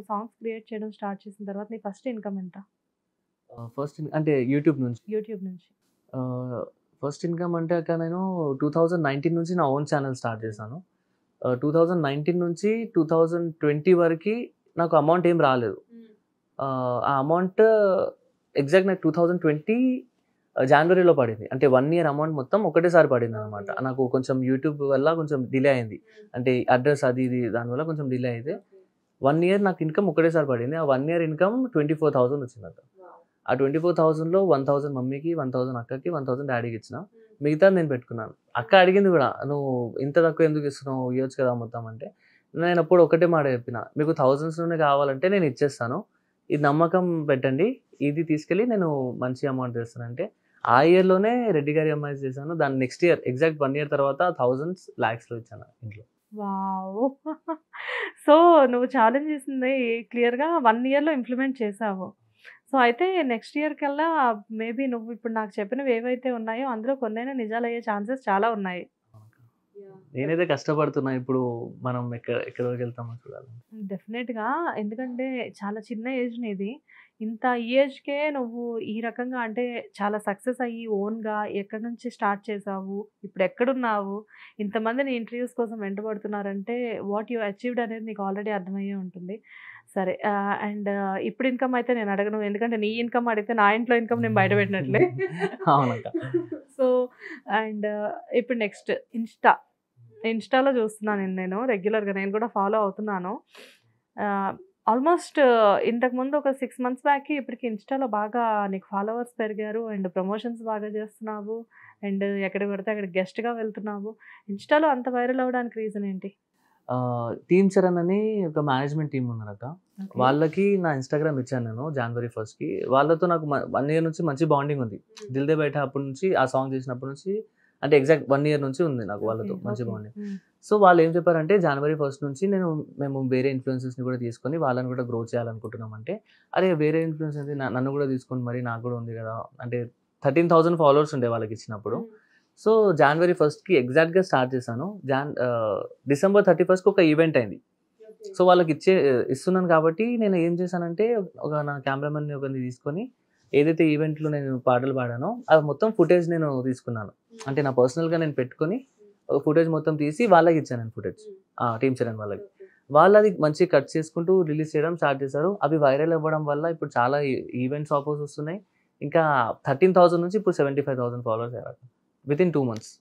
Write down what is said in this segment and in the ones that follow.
Songs create చేయడం start చేసిన తర్వాత నీ ఫస్ట్ ఇన్‌కమ్ ఎంత? ఫస్ట్ అంటే యూట్యూబ్ నుంచి. యూట్యూబ్ నుంచి. ఫస్ట్ ఇన్‌కమ్ అంటే అక్క నేను 2019 నుంచి నా ఓన్ ఛానెల్ స్టార్ట్ చేశాను. 2019 నుంచి 2020 వరకి నాకు అమౌంట్ ఏం రాలేదు. ఆ అమౌంట్ ఎగ్జాక్ట్ నాకు 2020 జనవరిలో పడింది. అంటే 1 ఇయర్ అమౌంట్ మొత్తం ఒకటేసారి పడిందనమాట. నాకు కొంచెం యూట్యూబ్ వల్ల కొంచెం డిలే అయింది. అంటే అడ్రస్ అది ఇది దానివల్ల కొంచెం డిలే అయితే 1 ఇయర్ నాకు ఇన్‌కమ్ ఒకటేసారి పడింది. ఆ 1 ఇయర్ ఇన్‌కమ్ 24,000 వచ్చిందక్క. ఆ 24,000లో 1,000 మమ్మీకి, 1,000 అక్కకి, 1,000 డాడీకి ఇచ్చిన. మిగతాది నేను పెట్టుకున్నాను. అక్క అడిగింది కూడా, "నువ్వు ఇంత తక్కువ ఎందుకు ఇస్తున్నావు? ఇయ్యొచ్చు కదా మొత్తం" అంటే నేను అప్పుడు ఒకటే మాట చెప్పిన, "మీకు థౌసండ్స్‌లోనే కావాలంటే నేను ఇచ్చేస్తాను. ఇది నమ్మకం పెట్టండి. ఇది తీసుకెళ్ళి నేను మంచి అమౌంట్ తెస్తానంటే" ఆ ఇయర్‌లోనే రెడ్డి గారి అమ్మాయి చేశాను. దాని నెక్స్ట్ ఇయర్ ఎగ్జాక్ట్ 1 ఇయర్ తర్వాత థౌసండ్స్, లాక్స్‌లో ఇచ్చాను ఇంట్లో. వావ్! సో, నువ్వు ఛాలెంజ్ చేసింది క్లియర్‌గా 1 ఇయర్‌లో ఇంప్లిమెంట్ చేసావు. సో, అయితే నెక్స్ట్ ఇయర్ కల్లా మేబీ నువ్వు ఇప్పుడు నాకు చెప్పినవి ఏవైతే ఉన్నాయో అందులో కొన్నైనా నిజాలయ్యే ఛాన్సెస్ చాలా ఉన్నాయి. నేనైతే కష్టపడుతున్నా. ఇప్పుడు మనం ఎక్కడి వరకు వెళ్తామో చూడాలి. డెఫినెట్‌గా. ఎందుకంటే చాలా చిన్న ఏజ్ నీది. ఇంత ఈ ఏజ్‌కే నువ్వు ఈ రకంగా అంటే చాలా సక్సెస్ అయ్యి ఓన్‌గా ఎక్కడి నుంచి స్టార్ట్ చేసావు? ఇప్పుడు ఎక్కడున్నావు? ఇంతమంది నీ ఇంటర్‌వ్యూస్ కోసం వెంటబడుతున్నారంటే వాట్ యూ అచీవ్డ్ అనేది నీకు ఆల్రెడీ అర్థమయ్యే ఉంటుంది. సరే అండ్ ఇప్పుడు ఇన్‌కమ్ అయితే నేను అడగను. ఎందుకంటే నీ ఇన్‌కమ్ అడిగితే నా ఇంట్లో ఇన్‌కమ్ నేను బయట పెట్టినట్లే. అవునక్క. సో అండ్ ఇప్పుడు నెక్స్ట్ ఇన్‌స్టాలో చూస్తున్నాను నేను రెగ్యులర్‌గా. నేను కూడా ఫాలో అవుతున్నాను. ఆల్మోస్ట్ ఇంతకుముందు ఒక 6 మంత్స్ బ్యాక్‌కి ఇప్పటికి ఇన్‌స్టాలో బాగా నీకు ఫాలోవర్స్ పెరిగారు. అండ్ ప్రమోషన్స్ బాగా చేస్తున్నావు. అండ్ ఎక్కడికి పడితే అక్కడికి గెస్ట్‌గా వెళ్తున్నావు. ఇన్‌స్టాలో అంత వైరల్ అవ్వడానికి రీజన్ ఏంటి? టీమ్ చరణ్ అని ఒక మేనేజ్మెంట్ టీమ్ ఉన్నారక్క. ఓకే. వాళ్ళకి నా ఇన్‌స్టాగ్రామ్ ఇచ్చాను నేను జనవరి 1కి. వాళ్ళతో నాకు 1 ఇయర్ నుంచి మంచి బాండింగ్ ఉంది. 'దిల్ దే బైఠా' అప్పటి నుంచి ఆ సాంగ్ చేసినప్పటి నుంచి అంటే ఎగ్జాక్ట్ 1 ఇయర్ నుంచి ఉంది నాకు వాళ్ళతో ఓకే. మంచి ఓకే. బాండింగ్. హ్మ్. సో వాళ్ళు ఏం చెప్పారంటే జనవరి 1 నుంచి మేము వేరే ఇన్‌ఫ్లుయెన్సర్స్‌ని కూడా తీసుకొని వాళ్ళని కూడా గ్రో చేయాలనుకుంటున్నాం అంటే, అరే వేరే ఇన్‌ఫ్లుయెన్సర్ ఏంది నన్ను కూడా తీసుకోండి మరి నాకు కూడా ఉంది కదా! అంటే 13,000 ఫాలోవర్స్ ఉండే వాళ్ళకి ఇచ్చినప్పుడు. సో జనవరి 1కి ఎగ్జాక్ట్‌గా స్టార్ట్ చేశాను. డిసెంబర్ 31కి ఒక ఈవెంట్ అయింది. సో వాళ్ళకి ఇస్తున్నాను కాబట్టి నేను ఏం చేశానంటే నా కెమెరామెన్‌ని ఒకరిని తీసుకొని ఏదైతే ఈవెంట్‌లో నేను పాటలు పాడానో అది మొత్తం ఫుటేజ్ నేను తీసుకున్నాను. అంటే నా పర్సనల్‌గా నేను పెట్టుకొని ఫుటేజ్ మొత్తం తీసి వాళ్ళకి ఇచ్చాను నేను ఫుటేజ్. టీమ్ చరణ్ వాళ్ళకి. వాళ్ళది మంచిగా కట్ చేసుకుంటూ రిలీజ్ చేయడం స్టార్ట్ చేశారు. అవి వైరల్ అవ్వడం వల్ల ఇప్పుడు చాలా ఈవెంట్స్ ఆఫర్స్ వస్తున్నాయి. ఇంకా 13,000 నుంచి ఇప్పుడు 75,000 ఫాలోవర్స్ అయ్యారు. Within 2 months.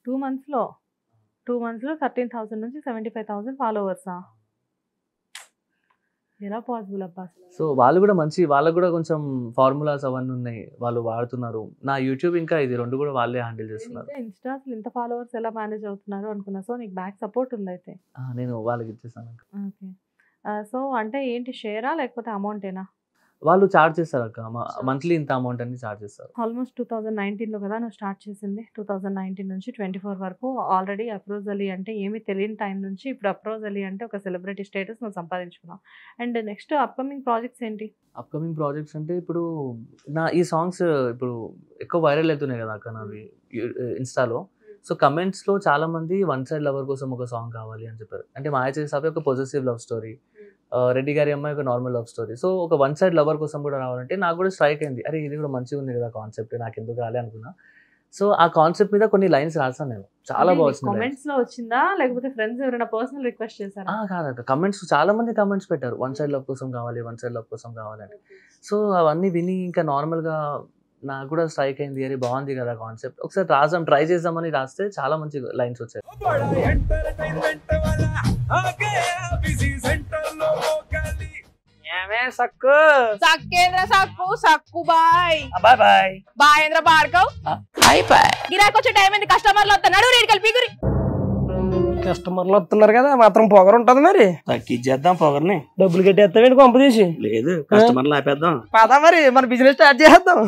2 మంత్స్‌లో 13,000 నుంచి 75,000 ఫాలోవర్సా? ఎలా పాసిబుల్ అబ్బా అసలు? సో వాళ్ళకి కూడా కొంచెం ఫార్ములాస్ అవన్నీ ఉన్నాయి. వాళ్ళు వాడుతున్నారు. నా యూట్యూబ్ ఇంకా ఇది 2 కూడా వాళ్ళే హ్యాండిల్ చేస్తున్నారు. ఇంకా ఇన్‌స్టా అసలు ఇంత ఫాలోవర్స్ ఎలా మేనేజ్ అవుతున్నారు అనుకున్నా. సో నీకు బ్యాక్ సపోర్ట్ ఉందయితే. నేను వాళ్ళకి ఇచ్చేసాను. ఓకే. సో అంటే ఏంటి షేరా లేకపోతే అమౌంటేనా? వాళ్ళు చార్జ్ చేస్తారక్క. మంత్లీ ఇంత అమౌంట్ అని చార్జ్ చేస్తారు. ఆల్మోస్ట్ 2019లో కదా నువ్వు స్టార్ట్ చేసింది. 2019 నుంచి 24 వరకు ఆల్రెడీ అప్రోజ్ అలీ అంటే ఏమీ తెలియని టైం నుంచి ఇప్పుడు అప్రోజ్ అలీ అంటే ఒక సెలబ్రిటీ స్టేటస్ నువ్వు సంపాదించుకున్నావు. అండ్ నెక్స్ట్ అప్‌కమింగ్ ప్రాజెక్ట్స్ ఏంటి? అప్‌కమింగ్ ప్రాజెక్ట్స్ అంటే ఇప్పుడు ఈ సాంగ్స్ ఇప్పుడు ఎక్కువ వైరల్ అవుతున్నాయి కదా అక్క నావి ఇన్‌స్టాలో. సో కమెంట్స్‌లో చాలా మంది వన్ సైడ్ లవర్ కోసం ఒక సాంగ్ కావాలి అని చెప్పారు. అంటే మాయ చేసావే ఒక పొసెసివ్ లవ్ స్టోరీ. రెడ్డి గారి అమ్మాయి ఒక నార్మల్ లవ్ స్టోరీ. సో ఒక వన్ సైడ్ లవర్ కోసం కూడా రావాలంటే నాకు కూడా స్ట్రైక్ అయింది. అరే ఇది కూడా మంచిగా ఉంది కదా కాన్సెప్ట్ నాకెందుకు రాలే అనుకున్నా. సో ఆ కాన్సెప్ట్ మీద కొన్ని లైన్స్ రాసాను నేను. చాలా బాగుంది. కామెంట్స్‌లో వచ్చిందా లేకపోతే ఫ్రెండ్స్ ఎవరైనా పర్సనల్ రిక్వెస్ట్ చేశారా? కాదక్క. కమెంట్స్ చాలా మంది కమెంట్స్ పెట్టారు. వన్ సైడ్ లవ్ కోసం కావాలి, వన్ సైడ్ లవ్ కోసం కావాలి అని. సో అవన్నీ విని ఇంకా నార్మల్‌గా నాకు కూడా స్ట్రైక్ అయింది. అరే బాగుంది కదా కాన్సెప్ట్. ఒకసారి ట్రై చేద్దామని రాస్తే చాలా మంచి లైన్స్ వచ్చాయి. సక్కు బాయ్ బాయేంద్ర భార్గవ్ గిరాకి వచ్చే టైం ఏంది? కస్టమర్లు వస్తున్నాడు రేడికల్ పిగురి కస్టమర్లు వస్తున్నారు కదా మాత్రం పొగరు ఉంటది మరి తగ్గిచ్చేద్దాం పొగర్ని. డబ్బులు కట్టేస్తావేంటి కొంప తీసి? లేదు కస్టమర్లు ఆపేద్దాం. పదా మరి మన బిజినెస్ స్టార్ట్ చేద్దాం.